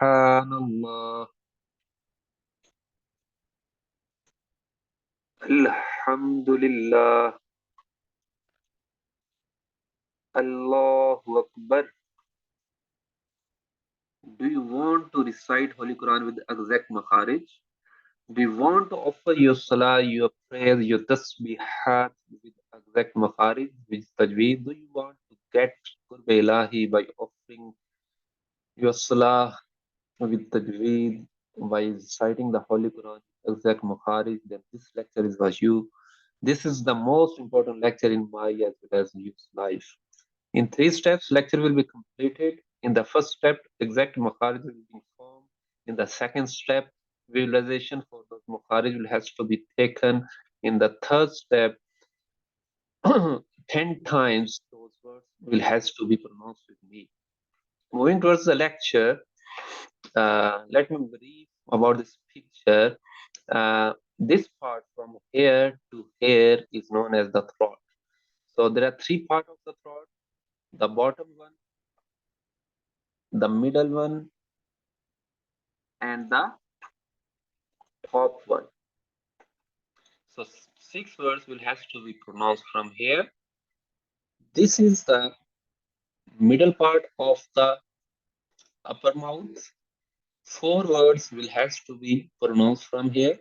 Subhanallah, Alhamdulillah, Allahu Akbar. Do you want to recite Holy Quran with exact makharij? Do you want to offer your salah, your prayers, your tasbeehaat with exact makharij, with Tajweed? Do you want to get Qurb Ilahi by offering your salah with Tajweed, by reciting the Holy Quran with exact makharij? Then this lecture is for you. This is the most important lecture in my as well as you's life. In 3 steps, lecture will be completed. In the first step, exact makharij will be formed. In the second step, visualization for those makharij will has to be taken. In the third step, 10 times those words will has to be pronounced with me. Moving towards the lecture, let me brief about this picture. This part from here to here is known as the throat. So there are 3 parts of the throat: the bottom one, the middle one, and the top one. So 6 words will have to be pronounced from here. This is the middle part of the upper mouth. 4 words will have to be pronounced from here.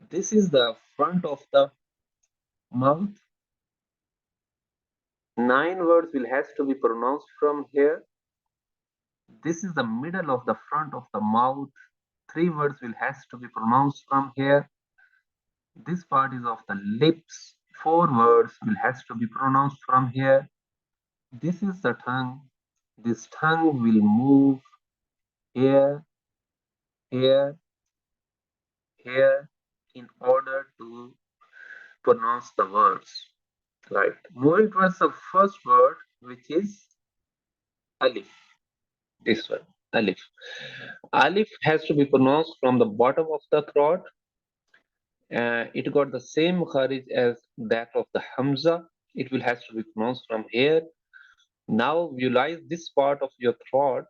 This is the front of the mouth. 9 words will have to be pronounced from here. This is the middle of the front of the mouth. 3 words will have to be pronounced from here. This part is of the lips. 4 words will have to be pronounced from here. This is the tongue. This tongue will move here, here, here in order to pronounce the words. Right. Moving towards the first word, which is alif. This one, alif. Alif has to be pronounced from the bottom of the throat. It got the same kharij as that of the hamza. It will have to be pronounced from here. Now visualize this part of your throat,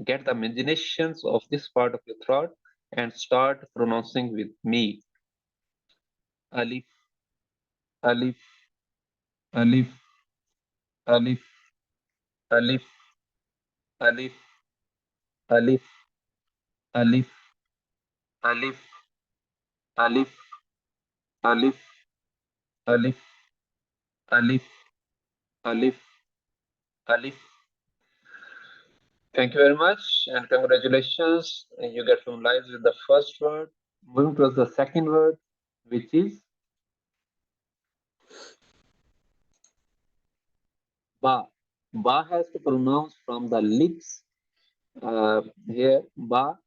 get the imaginations of this part of your throat, and start pronouncing with me. Alif, alif, alif, alif, alif, alif, alif, alif, alif, alif, alif, alif, alif, alif, alif. Thank you very much and congratulations. You get familiarized with the first word. Moving towards the second word, which is ba. Ba has to pronounce from the lips. Here, ba.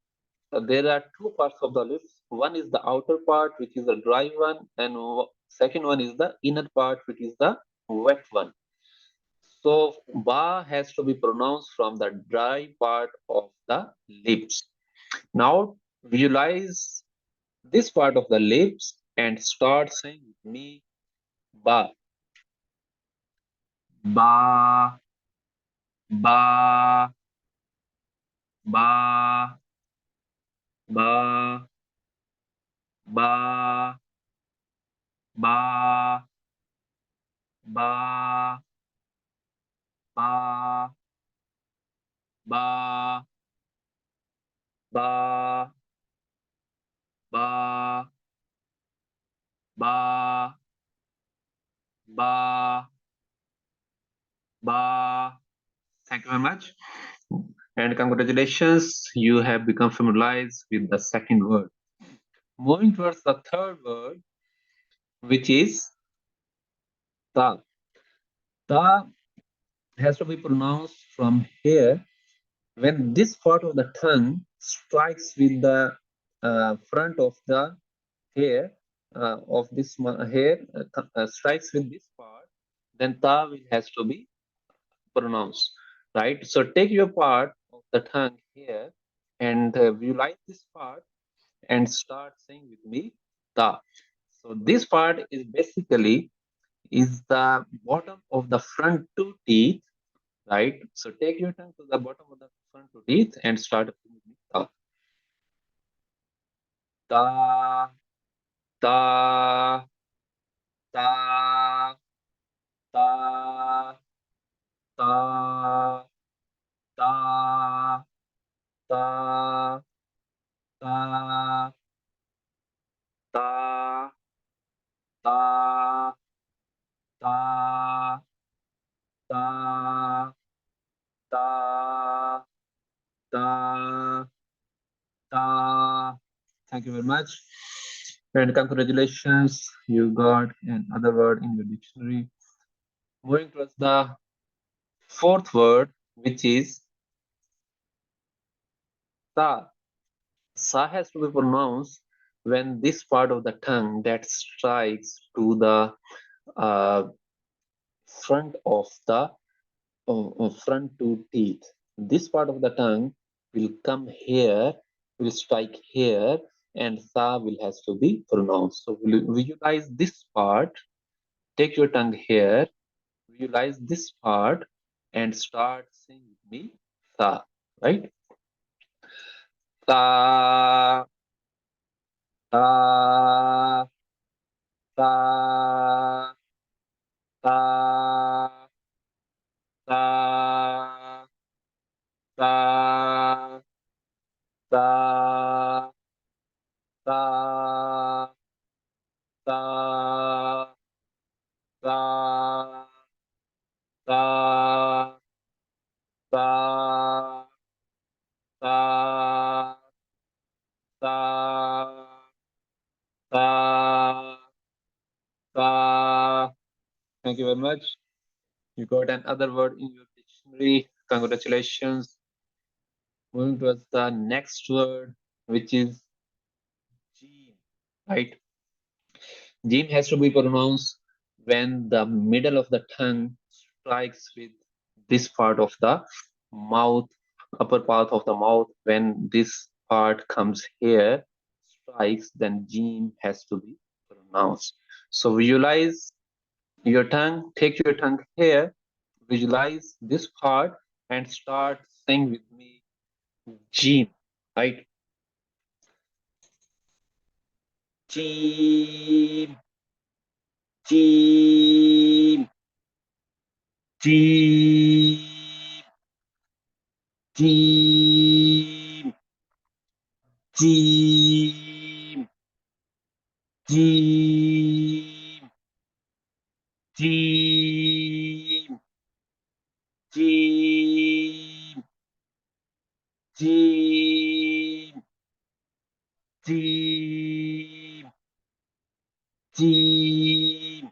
There are 2 parts of the lips. One is the outer part, which is the dry one, and second one is the inner part, which is the wet one. So ba has to be pronounced from the dry part of the lips. Now visualize this part of the lips and start saying with me ba, ba, ba, ba, ba, ba, ba, ba, ba, ba, ba, ba, ba, ba, ba. Thank you very much. And congratulations, you have become familiarized with the second word. Moving towards the third word, which is ta. Ta has to be pronounced from here. When this part of the tongue strikes with the front of the hair of this hair, strikes with this part, then ta will has to be pronounced, right? So take your part of the tongue here and visualize this part and start saying with me ta. So this part is basically is the bottom of the front 2 teeth. right? So take your tongue to the bottom of the front two teeth and start with ta. Ta, ta, ta, ta, ta, ta, ta, ta, ta, ta, ta, ta, ta, ta, ta. Thank you very much. And congratulations, you got another word in your dictionary. Moving towards the fourth word, which is sa. Sa has to be pronounced when this part of the tongue that strikes to the uh, front of the front two teeth. This part of the tongue will come here, will strike here, and sa will has to be pronounced. So visualize this part. Take your tongue here. Visualize this part and start saying with me sa. Right? Sa, sa, sa, sa, sa, sa, sa, sa, sa, sa, sa, sa, sa, sa, sa, sa. Thank you very much. You got another word in your dictionary. Congratulations. Moving towards the next word, which is Jim, right? Jim has to be pronounced when the middle of the tongue strikes with this part of the mouth, upper part of the mouth. When this part comes here, strikes, then Jim has to be pronounced. So visualize your tongue, take your tongue here, visualize this part, and start saying with me Jim, right? Jim, Jim, Jim, Jim, Jim, Jim, Jim, Jim, Jim, Jim, Jim,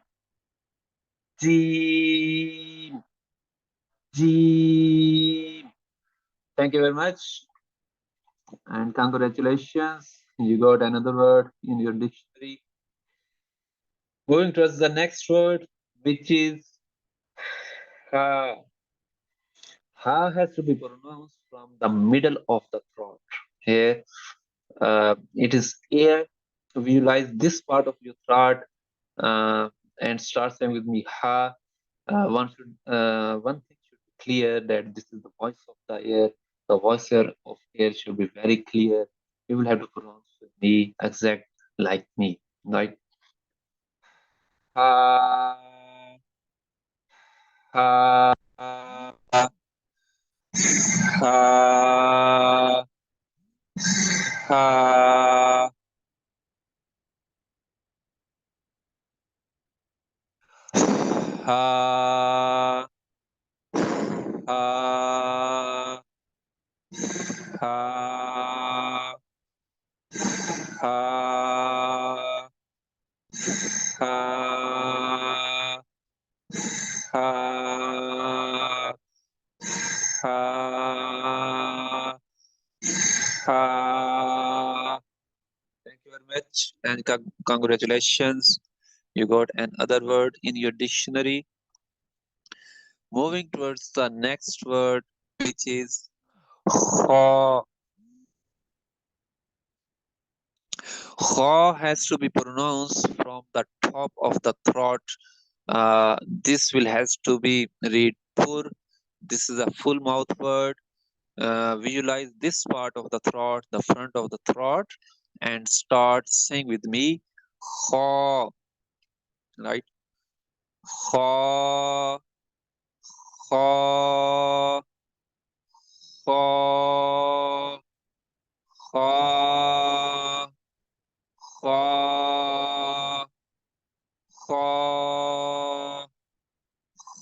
Jim, Jim. Thank you very much. And congratulations, you got another word in your dictionary. Moving towards the next word, which is ha. Ha has to be pronounced from the middle of the throat. Here, it is air. So visualize this part of your throat and start saying with me ha. One thing should be clear that this is the voice of the air. The voice of air should be very clear. You will have to pronounce with me exact like me, right? Ha, ha, ha, ha, ha, ha, ha, ha, ha, ha, ha, ha, ha. Thank you very much and congratulations. You got another word in your dictionary. Moving towards the next word, which is kha. Kha has to be pronounced from the top of the throat. This will has to be read pur. This is a full mouth word. Visualize this part of the throat, the front of the throat, and start saying with me, kha, right? Kha, kha, kha, kha, kha, kha,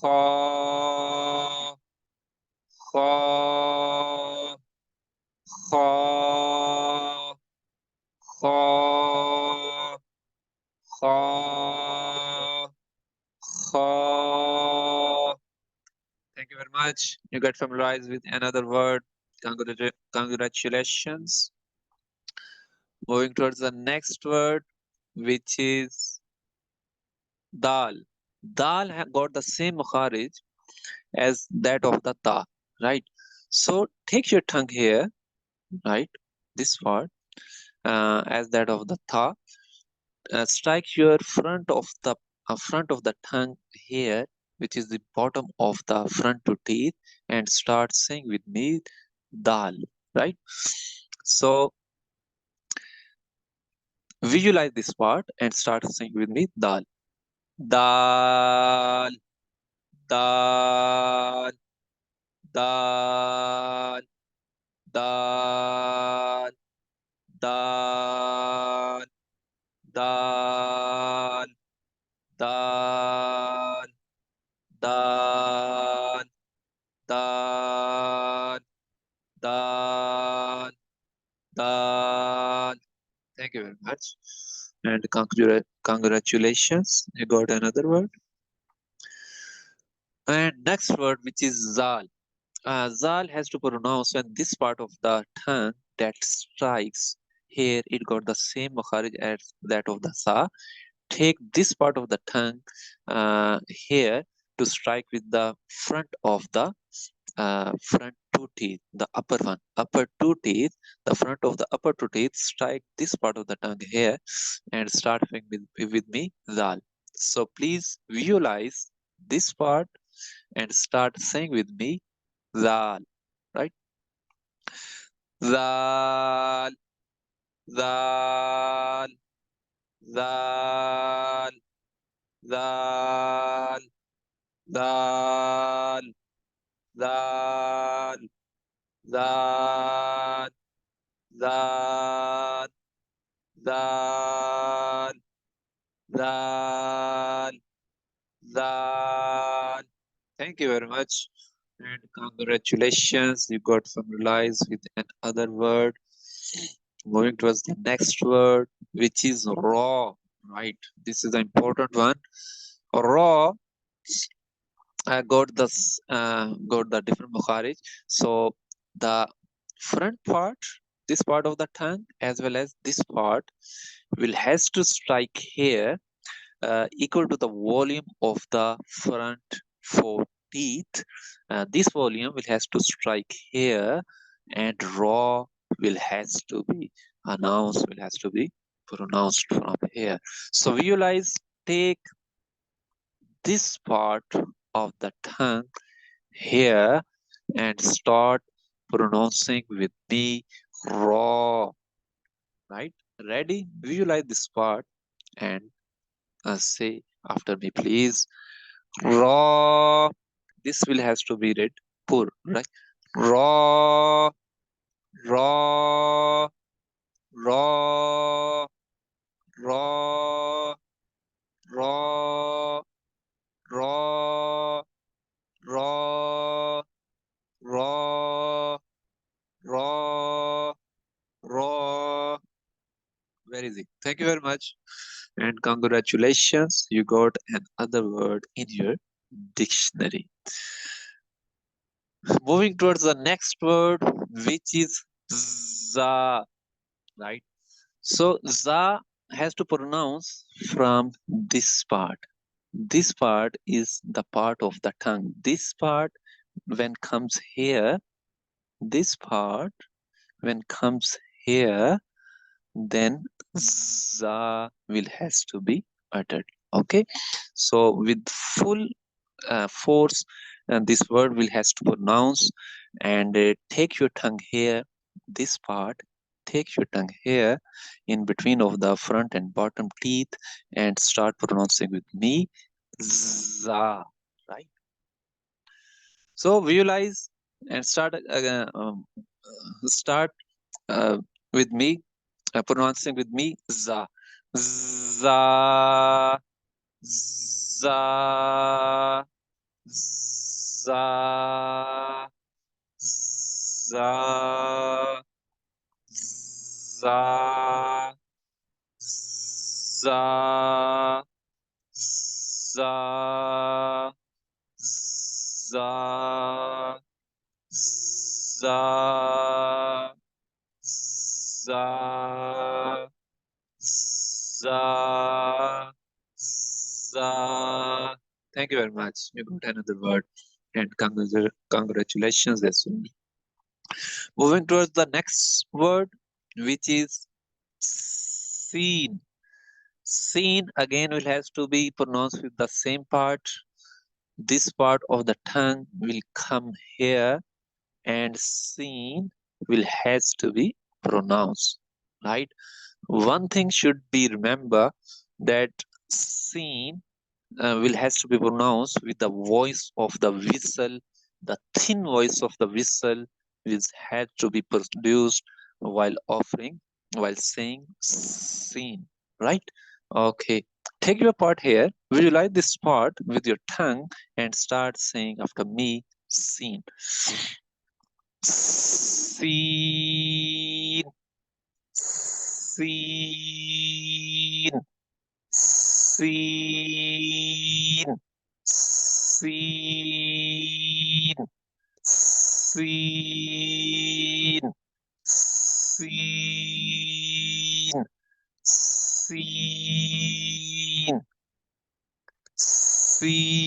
kha, kha, kha, kha, kha, kha. Thank you very much. You got familiarized with another word. Congratulations. Moving towards the next word, which is dal. Dal got the same makharij as that of the ta, right? So take your tongue here, right? This part, as that of the ta. Strike your front of the tongue here, which is the bottom of the front two teeth, and start saying with me, dal, right? So visualize this part and start saying with me, dal, dal, dal, dal, dal, dal, dal, dal, dal, dal, dal, dal. Thank you very much. And congratulations, you got another word. And next word, which is zal. Zal has to pronounce when this part of the tongue that strikes here, it got the same makharij as that of the sa. Take this part of the tongue here to strike with the front of the front two teeth, the upper two teeth, the front of the upper two teeth, strike this part of the tongue here and start saying with me, zal. So please visualize this part and start saying with me, zal, right? Zal, zal, zal, zal, zal, zal, zal, zal, zal, zal, zal. Thank you very much. And congratulations, you got familiarized with another word. Moving towards the next word, which is raw, right? This is the important one. Raw, I got the different makharij. So the front part, this part of the tongue, as well as this part, will has to strike here equal to the volume of the front four teeth. This volume will has to strike here, and raw will has to be announced, will has to be pronounced from here. So visualize, take this part of the tongue here and start pronouncing with me, raw, right? Ready? Visualize this part and say after me, please. Raw. This will has to be read pur, right? Raw, raw, raw, raw, raw, raw, raw, raw, raw, raw. Very easy. Thank you very much. And congratulations, you got another word in your dictionary. Moving towards the next word, which is za, right? So za has to pronounce from this part. This part is the part of the tongue. This part, when comes here, this part, when comes here, then za will has to be uttered. Okay, so with full force, and this word will has to pronounce, and take your tongue here, this part, take your tongue here in between of the front and bottom teeth, and start pronouncing with me, za, right? So visualize and start with me, pronouncing with me, za, za, za, za, za, za, za, za, za, za, za, za, za. Thank you very much. You got another word, and congratulations as well. Moving towards the next word, which is seen. Seen again will has to be pronounced with the same part. This part of the tongue will come here, and seen will has to be pronounced, right? One thing should be remember, that seen will has to be pronounced with the voice of the whistle, the thin voice of the whistle, which had to be produced while offering, while saying seen, right? Okay, take your part here, visualize this part with your tongue, and start saying after me, seen, seen, seen, seen, seen, seen, seen, seen, seen,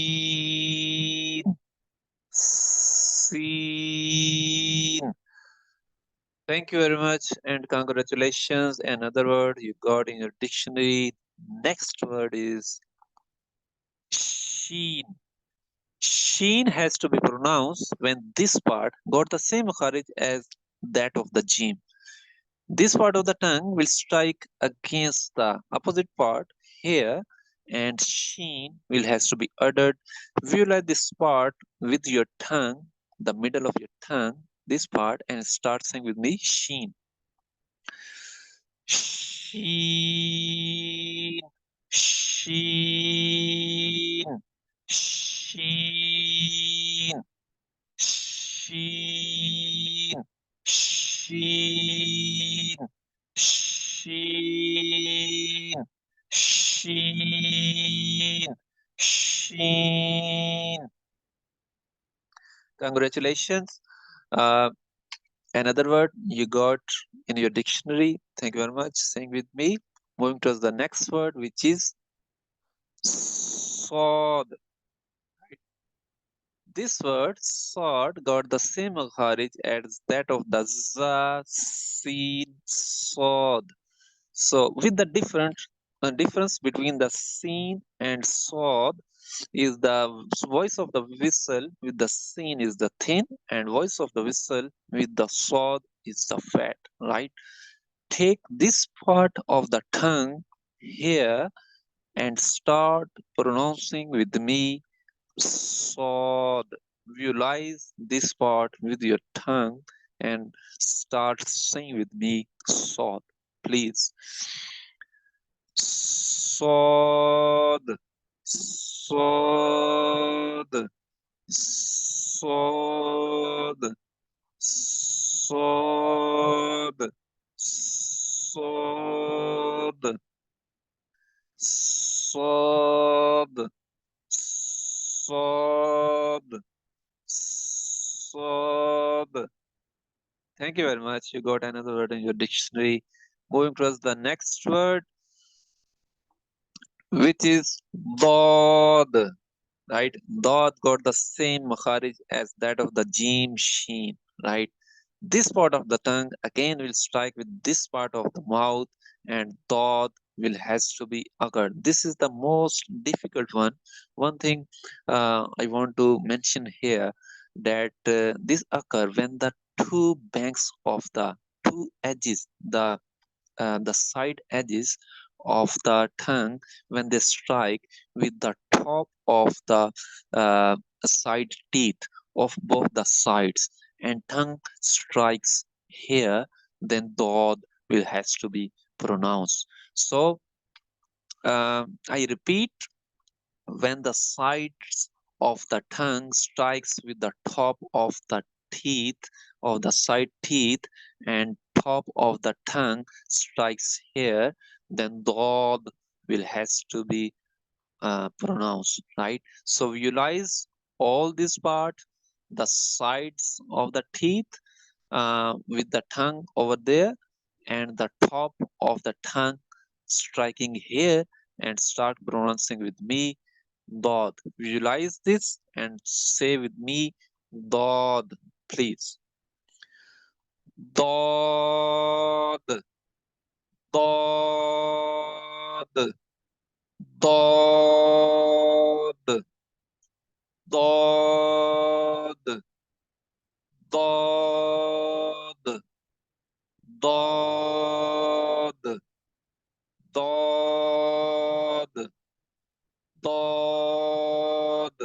seen. Thank you very much, and congratulations. Another word you got in your dictionary. Next word is sheen. Sheen has to be pronounced when this part got the same makharij as that of the jim. This part of the tongue will strike against the opposite part here, and sheen will has to be uttered. Visualize this part with your tongue, the middle of your tongue, this part, and start saying with me, sheen. Sheen, sheen, sheen, sheen, sheen, sheen, sheen, sheen. Congratulations. Uh, Another word you got in your dictionary. Thank you very much. Saying with me. Moving to the next word, which is sword. This word sword got the same makharij as that of the za, sin, sword. So with the difference between the sin and sword is the voice of the whistle with the sin is the thin, and voice of the whistle with the sword is the fat, right? Take this part of the tongue here and start pronouncing with me, sword. Visualize this part with your tongue and start saying with me, sword, please. Sword, sword, sword, sword, sword, sword, sword, sword. Thank you very much. You got another word in your dictionary. Moving towards the next word, which is dod, right? Dod got the same makharij as that of the jim, sheen, right? This part of the tongue again will strike with this part of the mouth, and dod will has to be occurred. This is the most difficult one. One thing I want to mention here, that this occur when the two banks of the two edges, the side edges of the tongue, when they strike with the top of the uh, side teeth of both the sides, and tongue strikes here, then dod will has to be pronounced. So I repeat, when the sides of the tongue strikes with the top of the teeth of the side teeth, and top of the tongue strikes here, then dod will has to be pronounced, right? So visualize all this part, the sides of the teeth with the tongue over there, and the top of the tongue striking here, and start pronouncing with me dod. Visualize this and say with me dod, please. Dod, dod, dod, dod, dod, dod, dod, dod,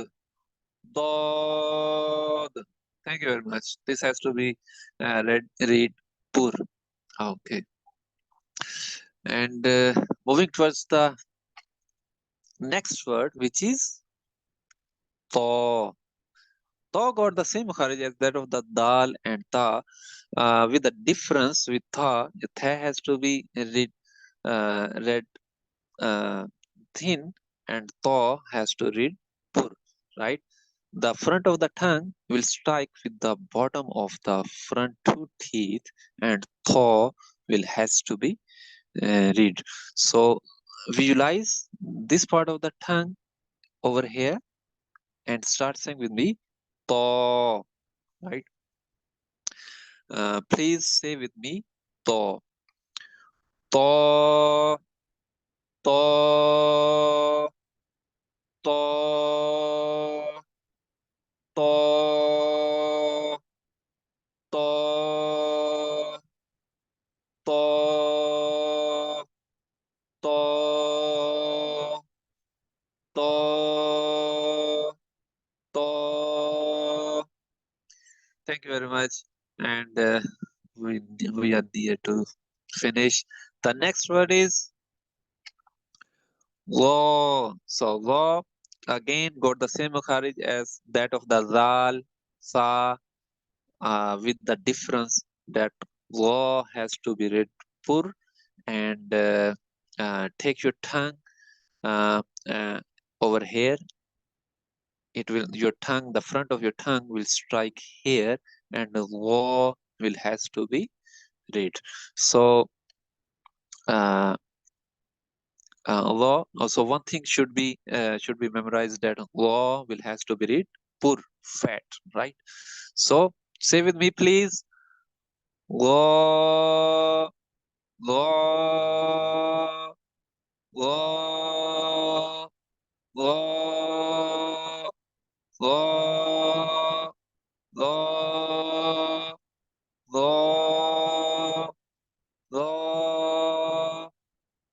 dod. Thank you very much. This has to be read pur. Okay. And moving towards the next word, which is to. To got the same makharij as that of the dal and ta, with the difference with tha has to be read uh, thin, and to has to read pur, right? The front of the tongue will strike with the bottom of the front two teeth, and tho will has to be read. So visualize this part of the tongue over here and start saying with me to, right? Please say with me to, to, to, to, to, to, to, to, to, to. Thank you very much. And we are there to finish. The next word is law. So law again got the same makharij as that of the zal, sa, with the difference that law has to be read pur, and take your tongue uh, uh, over here. It will your tongue, the front of your tongue will strike here, and the law will has to be read. So uh, law. Also, one thing should be memorized, that law will has to be read pur, fat, right? So say with me, please. Law, law, law, law, law, law, law, law,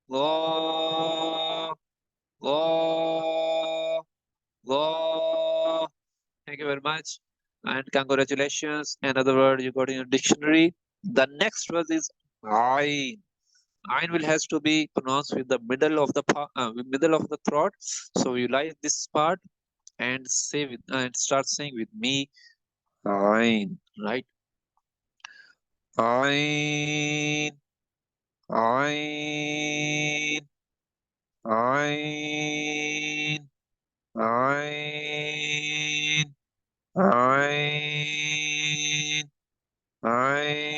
law, law, law. Thank you very much. And congratulations. Another word you got in your dictionary. The next word is ayn. Ayn will has to be pronounced with the middle of the throat. So you like this part and say with and start saying with me ayn, right? Ayn, ayn, ayn, ayn, ayn, ayn,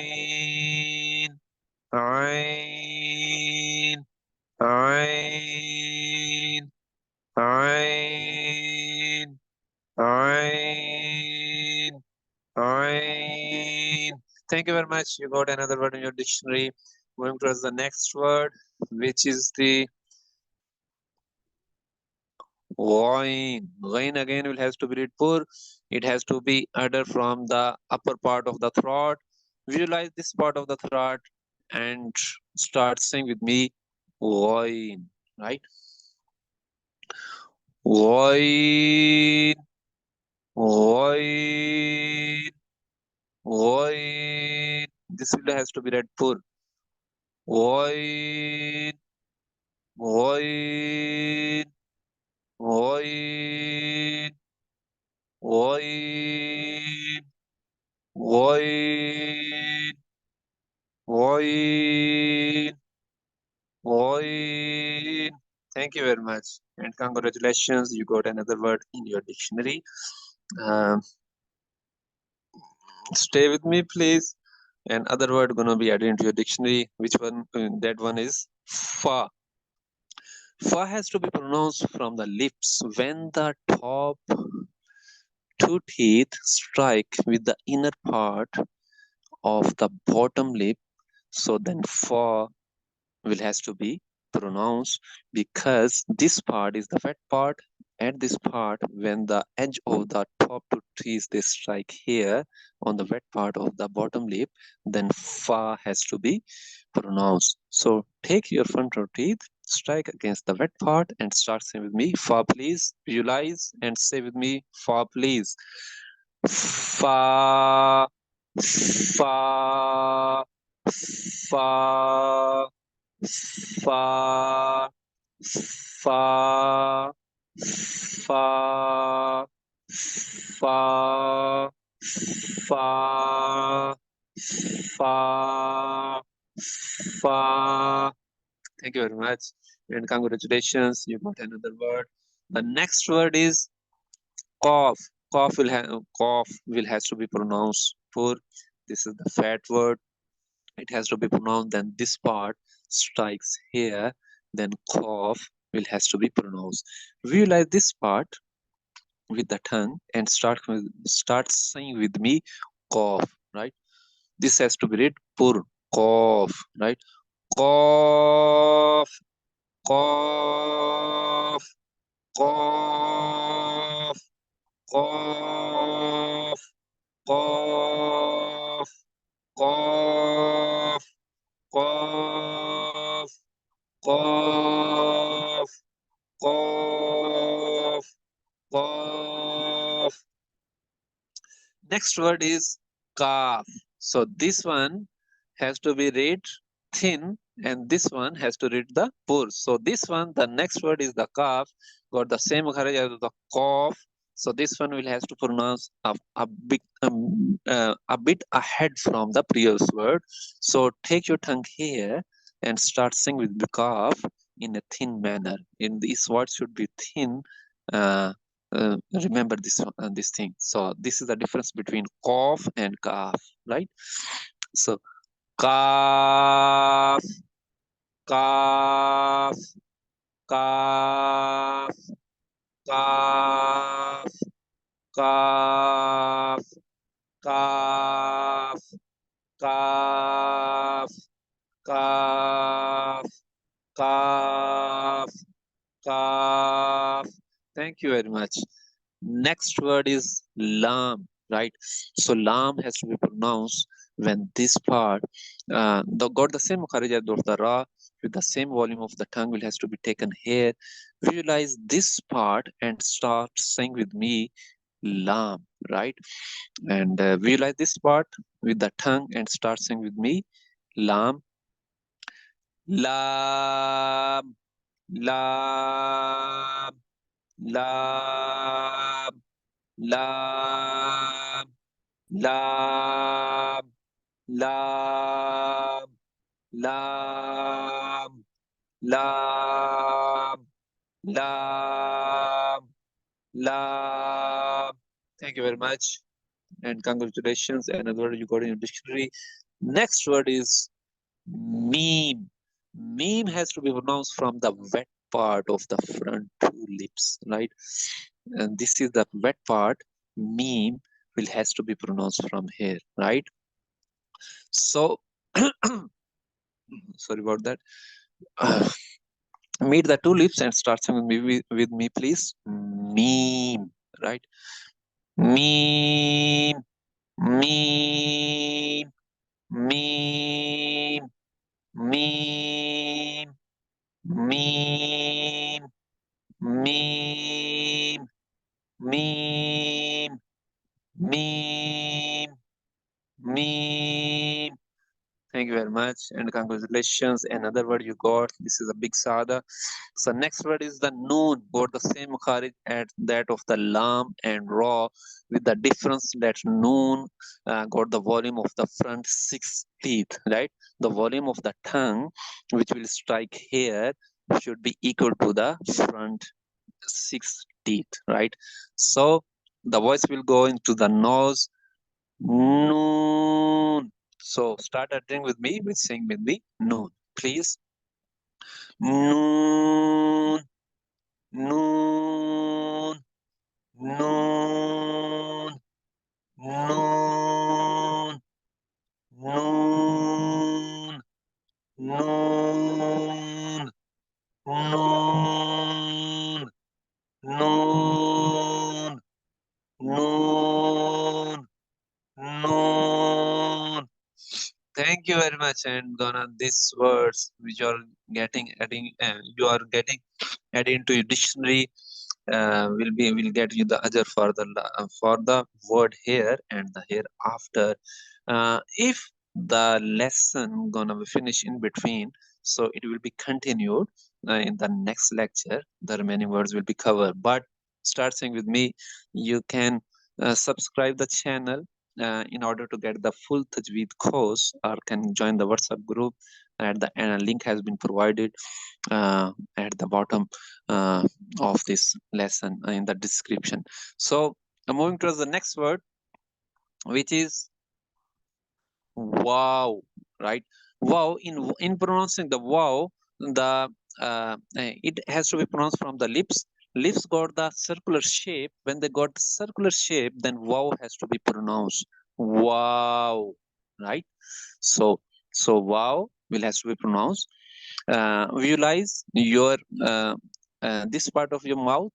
ayn, ayn, ayn, ayn, ayn. Thank you very much. You got another word in your dictionary. Moving towards the next word, which is the ghain. Ghain again will has to be read pur. It has to be uttered from the upper part of the throat. Visualize this part of the throat and start saying with me ghain. Right? Ghain. Ghain. Ghain. This will has to be read pur. Ghain. Ghain. Ghain. Ghain. Ghain. Ghain. Ghain. Thank you very much. And congratulations, you got another word in your dictionary. Um, Stay with me, please. And other word gonna be added into your dictionary. Which one? That one is fa. Fa has to be pronounced from the lips when the top two teeth strike with the inner part of the bottom lip. So then fa will has to be pronounced because this part is the wet part. At this part, when the edge of the top two teeth they strike here on the wet part of the bottom lip, then fa has to be pronounced. So take your front row teeth, strike against the wet part, and start saying with me fa please. Visualize and say with me fa please. Fa, fa, fa, fa, fa, fa, fa, fa, fa, fa. Thank you very much. And congratulations, you got another word. The next word is cough. Cough will has to be pronounced for. This is the fat word. It has to be pronounced. Then this part strikes here. Then cough will has to be pronounced. Visualize this part with the tongue and start saying with me cough. Right. This has to be read pur cough. Right. Cough. Cough. Cough. Cough. Cough. Cough. Cough. Cough. Cough. Cough. Next word is calf. So this one has to be read thin and this one has to read the pur. So this one, the next word is the calf, got the same makharij as the cough. So this one will has to pronounce a bit ahead from the previous word. So take your tongue here and start saying with the calf in a thin manner. In this word should be thin. Remember this thing. So this is the difference between cough and calf, right? So calf, calf, calf, calf, calf, calf, calf, calf, calf, calf. Thank you very much. Next word is lam, right? So lam has to be pronounced when this part got the same makharij as the ra with the same volume of the tongue will has to be taken here. Visualize this part and start saying with me lam, right? And visualize this part with the tongue and start saying with me lam, lam, lam, lam, lam, lam, lam, lam, lam, lam, lam. Thank you very much and congratulations. Another word you got in your dictionary. Next word is meme. Meme has to be pronounced from the wet part of the front two lips, right? And this is the wet part. Meme will has to be pronounced from here, right? So Sorry about that. Meet the two lips and start singing with me, please. Meme, right? Meme, meme, meme, meme, meme, meme, meme, meme, meme. Thank you very much and congratulations. Another word you got. This is a big sada. So next word is the noon. Got the same makharij as that of the lam and ra, with the difference that noon got the volume of the front six teeth. Right, the volume of the tongue, which will strike here, should be equal to the front six teeth. Right. So the voice will go into the nose. Noon. So start uttering with me, with saying with me, noon. Please. Noon, noon, noon, noon, noon, noon, noon, noon, noon, noon. Thank you very much. And gonna these words which you are you are getting adding to your dictionary will get you the other for the word here and the hereafter. If the lesson gonna be finished in between, so it will be continued in the next lecture. The remaining words will be covered. But start saying with me. You can subscribe the channel in order to get the full Tajweed course, or can join the WhatsApp group. At the link has been provided at the bottom uh, of this lesson in the description. So moving towards the next word, which is wow, right? Wow, in pronouncing the wow, the it has to be pronounced from the lips. Lips got the circular shape. When they got the circular shape, then wow has to be pronounced. Wow, right? So wow will has to be pronounced. Visualize your this part of your mouth,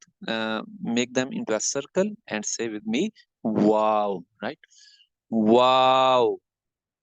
make them into a circle and say with me, wow, right? Wow,